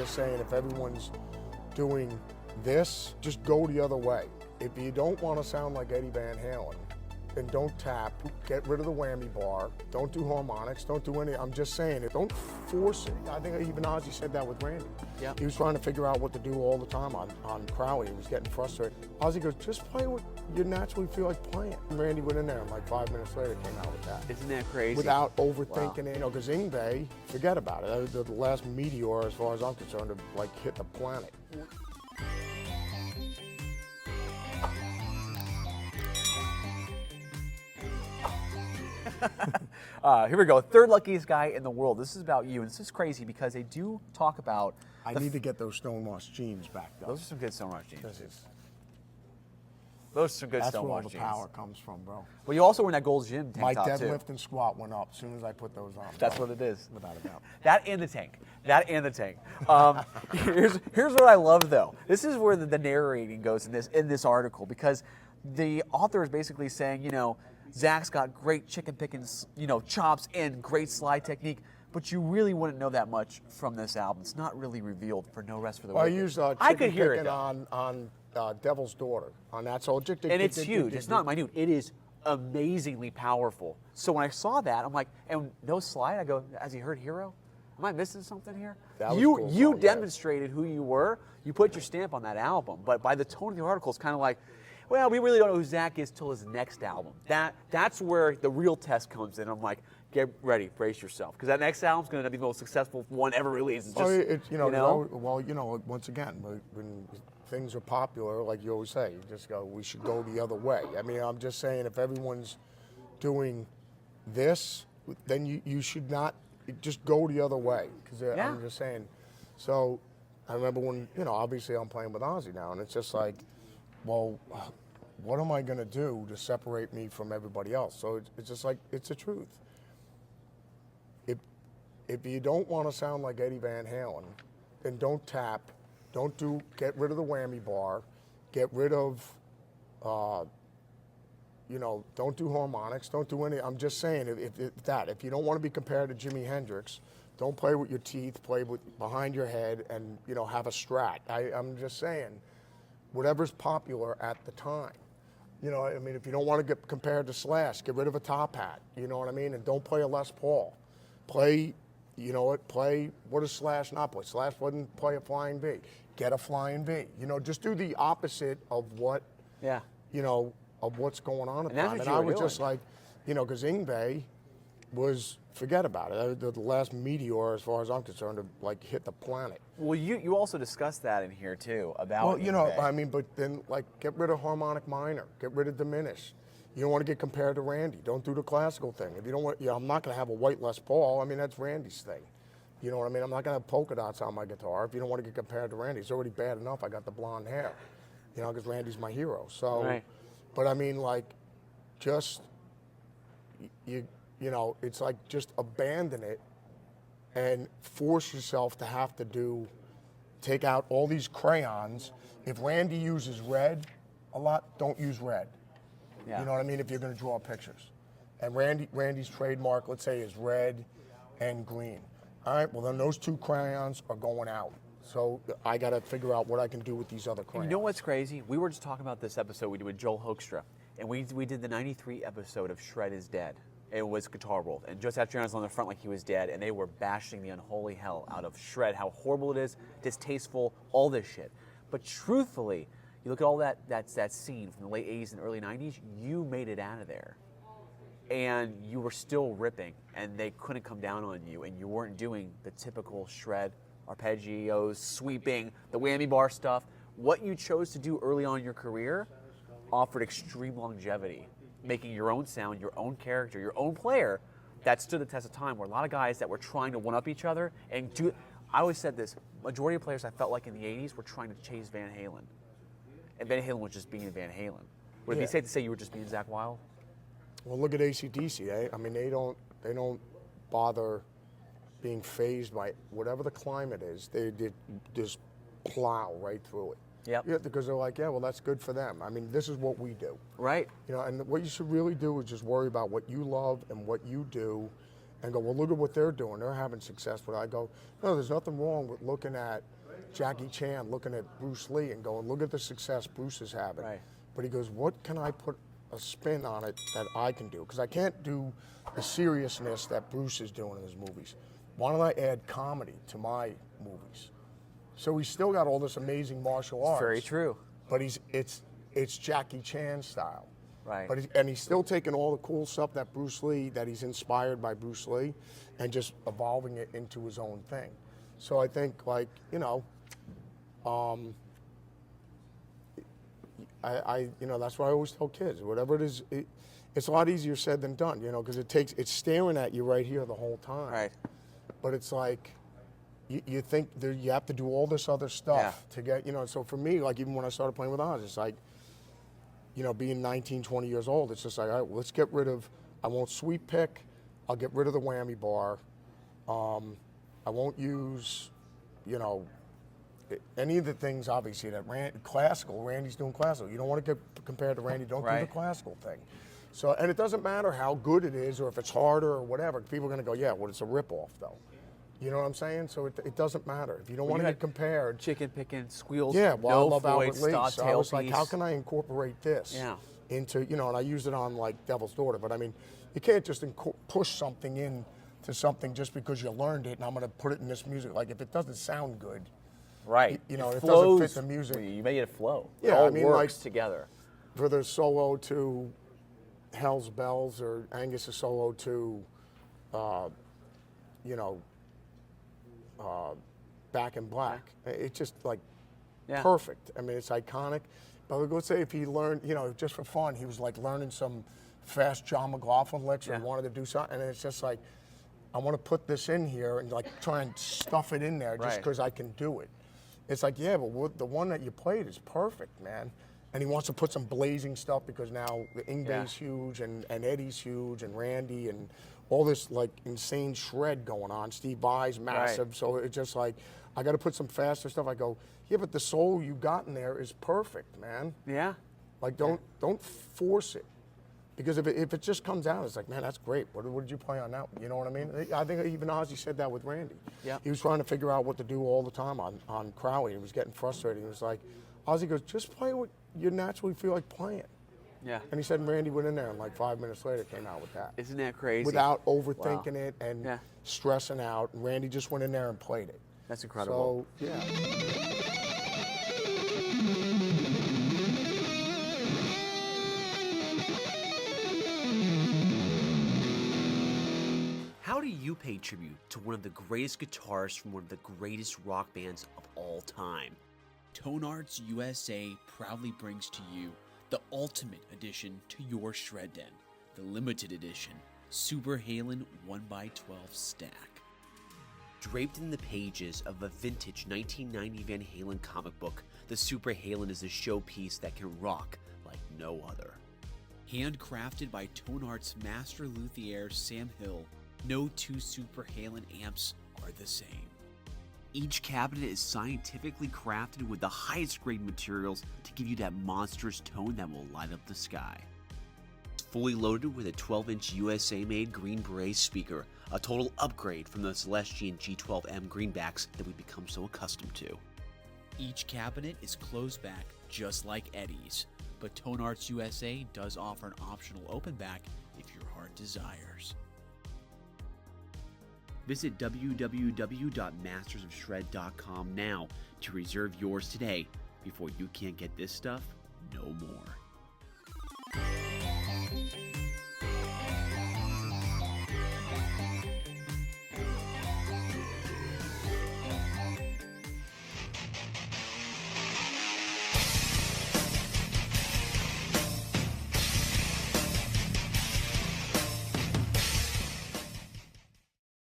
Just saying, if everyone's doing this, just go the other way. If you don't want to sound like Eddie Van Halen, then don't tap, get rid of the whammy bar, don't do harmonics, don't do any, I'm just saying it, don't force it. I think even Ozzy said that with Randy. Yeah. He was trying to figure out what to do all the time on 𝙂𝘖𝙁. He was getting frustrated. Ozzy goes, just play what you naturally feel like playing. And Randy went in there and like 5 minutes later came out with that. Isn't that crazy? Without overthinking it, you know, because 𝙃𝘼𝙁, forget about it. That was the last meteor, as far as I'm concerned, to like hit the planet. Here we go. Third luckiest guy in the world. This is about you, and this is crazy because they do talk about. I need to get those Stonewashed jeans back up. Those are some good Stonewashed jeans. Those are some good That's Stonewashed where all the jeans. power comes from, bro. Well, you also were in that Gold's Gym tank My top deadlift too. and squat went up as soon as I put those on. That's bro. what it is. Without a doubt. That and the tank. That and the tank. Here's what I love though. This is where the narrating goes in this article, because the author is basically saying, you know, Zakk's got great chicken picking, you know, chops and great slide technique, but you really wouldn't know that much from this album. It's not really revealed for No Rest for the Well, I Wicked. used I could chicken hear it picking on Devil's Daughter on that. So and it's huge. It's not minute. It is amazingly powerful. So when I saw that, I'm like, and no slide. I go, has he heard Hero? Am I missing something here? That was you cool, you yeah. demonstrated who you were. You put your stamp on that album. But by the tone of the article, it's kind of like, well, we really don't know who Zakk is till his next album. That's where the real test comes in. I'm like, get ready, brace yourself, because that next album's going to be the most successful one ever released. It's just, it's, you know, well, you know, once again, when things are popular, like you always say, you just go, we should go the other way. I mean, I'm just saying, if everyone's doing this, then you should not just go the other way. Because I'm just saying. So I remember when, you know, obviously I'm playing with Ozzy now, and it's just like, well, what am I going to do to separate me from everybody else? So it's just like, it's the truth. If you don't want to sound like Eddie Van Halen, then don't tap, get rid of the whammy bar, get rid of, you know, don't do harmonics, don't do any, I'm just saying, if you don't want to be compared to Jimi Hendrix, don't play with your teeth, play with behind your head, and, you know, have a strat. I'm just saying, whatever's popular at the time. You know, I mean, if you don't want to get compared to Slash, get rid of a top hat, you know what I mean? And don't play a Les Paul. Play, you know what, what does Slash not play? Slash wouldn't play a flying V. Get a flying V. You know, just do the opposite of what, you know, of what's going on at the time. And I was just like, you know, because 𝙃𝘼𝙁 was, forget about it. The last meteor, as far as I'm concerned, to like hit the planet. Well, you also discussed that in here too about. Well, you know, I mean, but then like get rid of harmonic minor, get rid of diminish. You don't want to get compared to Randy. Don't do the classical thing. If you don't want, you know, I'm not going to have a white Les Paul. I mean, that's Randy's thing. You know what I mean? I'm not going to have polka dots on my guitar. If you don't want to get compared to Randy, it's already bad enough I got the blonde hair. You know, because Randy's my hero. So, but I mean, like, just you know, it's like just abandon it and force yourself to have to take out all these crayons. If Randy uses red a lot, don't use red. You know what I mean? If you're going to draw pictures. And Randy's trademark, let's say, is red and green. All right, well then those two crayons are going out. So I got to figure out what I can do with these other crayons. And you know what's crazy? We were just talking about this episode we did with Joel Hoekstra, and we did the '93 episode of Shred is Dead. It was Guitar World, and Joe Satriani was on the front like he was dead, and they were bashing the unholy hell out of Shred, how horrible it is, distasteful, all this shit. But truthfully, you look at all that scene from the late 80s and early 90s, you made it out of there. And you were still ripping, and they couldn't come down on you, and you weren't doing the typical Shred, arpeggios, sweeping, the whammy bar stuff. What you chose to do early on in your career offered extreme longevity, making your own sound, your own character, your own player that stood the test of time, where a lot of guys that were trying to one-up each other and do, I always said this, majority of players I felt like in the 80s were trying to chase Van Halen. And Van Halen was just being Van Halen. Would it be safe to say you were just being Zakk Wylde? Well, look at AC/DC. I mean, they don't bother being phased by whatever the climate is. They just plow right through it. Yep. Yeah, because they're like, yeah, well, that's good for them. I mean, this is what we do. Right. You know, and what you should really do is just worry about what you love and what you do, and go, well, look at what they're doing. They're having success with it. I go, no, there's nothing wrong with looking at Jackie Chan, looking at Bruce Lee, and going, look at the success Bruce is having. Right. But he goes, what can I put a spin on it that I can do? Because I can't do the seriousness that Bruce is doing in his movies. Why don't I add comedy to my movies? So he's still got all this amazing martial arts. Very true. But it's Jackie Chan style. Right. But and he's still taking all the cool stuff that Bruce Lee, that he's inspired by Bruce Lee, and just evolving it into his own thing. So I think, like, you know, you know, that's what I always tell kids. Whatever it is, it's a lot easier said than done, you know, because it's staring at you right here the whole time. Right. But it's like, you think you have to do all this other stuff to get, you know. So for me, like, even when I started playing with Ozzy, it's like, you know, being 19, 20 years old, it's just like, all right, well, let's get rid of, I won't sweep pick, I'll get rid of the whammy bar, I won't use, you know, any of the things, obviously, that classical, Randy's doing classical. You don't want to get compared to Randy, don't do the classical thing. So, and it doesn't matter how good it is or if it's harder or whatever, people are going to go, yeah, well, it's a ripoff, though. You know what I'm saying? So it doesn't matter. If you don't want to get compared. Chicken picking, squeals, yeah, well, I love Albert Floyd's Lee. stop So I was like, how can I incorporate this into, you know, and I used it on, like, Devil's Daughter. But I mean, you can't just push something in to something just because you learned it and I'm going to put it in this music. Like, if it doesn't sound good, right, you know, it it flows, doesn't fit the music. You make it flow. Yeah, it all I mean, works like, together. For the solo to Hell's Bells or Angus's solo to, you know, Back in Black. It's just like perfect. I mean, it's iconic. But let's say if he learned, you know, just for fun, he was like learning some fast John McLaughlin licks or he wanted to do something, and it's just like, I want to put this in here and like try and stuff it in there just because I can do it. It's like, yeah, but the one that you played is perfect, man. And he wants to put some blazing stuff because now the 𝙃𝘖's huge and Eddie's huge and Randy and all this like insane shred going on. Steve Vai's massive, so it's just like, I got to put some faster stuff. I go, yeah, but the soul you got in there is perfect, man. Yeah. Like, don't force it. Because if it just comes out, it's like, man, that's great. What did you play on that one? You know what I mean? I think even Ozzy said that with Randy. Yeah. He was trying to figure out what to do all the time on 𝙂𝘖𝙁. He was getting frustrated. He was like, Ozzy goes, just play what you naturally feel like playing. Yeah. And he said Randy went in there and like 5 minutes later came out with that. Isn't that crazy? Without overthinking it and Yeah. stressing out. And Randy just went in there and played it. That's incredible. So, yeah. How do you pay tribute to one of the greatest guitarists from one of the greatest rock bands of all time? Tone Arts USA proudly brings to you the ultimate addition to your shred den, the limited edition Super Halen 1x12 stack. Draped in the pages of a vintage 1990 Van Halen comic book, the Super Halen is a showpiece that can rock like no other. Handcrafted by Tone Arts master luthier Sam Hill, no two Super Halen amps are the same. Each cabinet is scientifically crafted with the highest grade materials to give you that monstrous tone that will light up the sky. It's fully loaded with a 12-inch USA-made Green Beret speaker, a total upgrade from the Celestion G12M greenbacks that we've become so accustomed to. Each cabinet is closed back just like Eddie's, but Tone Arts USA does offer an optional open back if your heart desires. Visit www.mastersofshred.com now to reserve yours today before you can't get this stuff no more.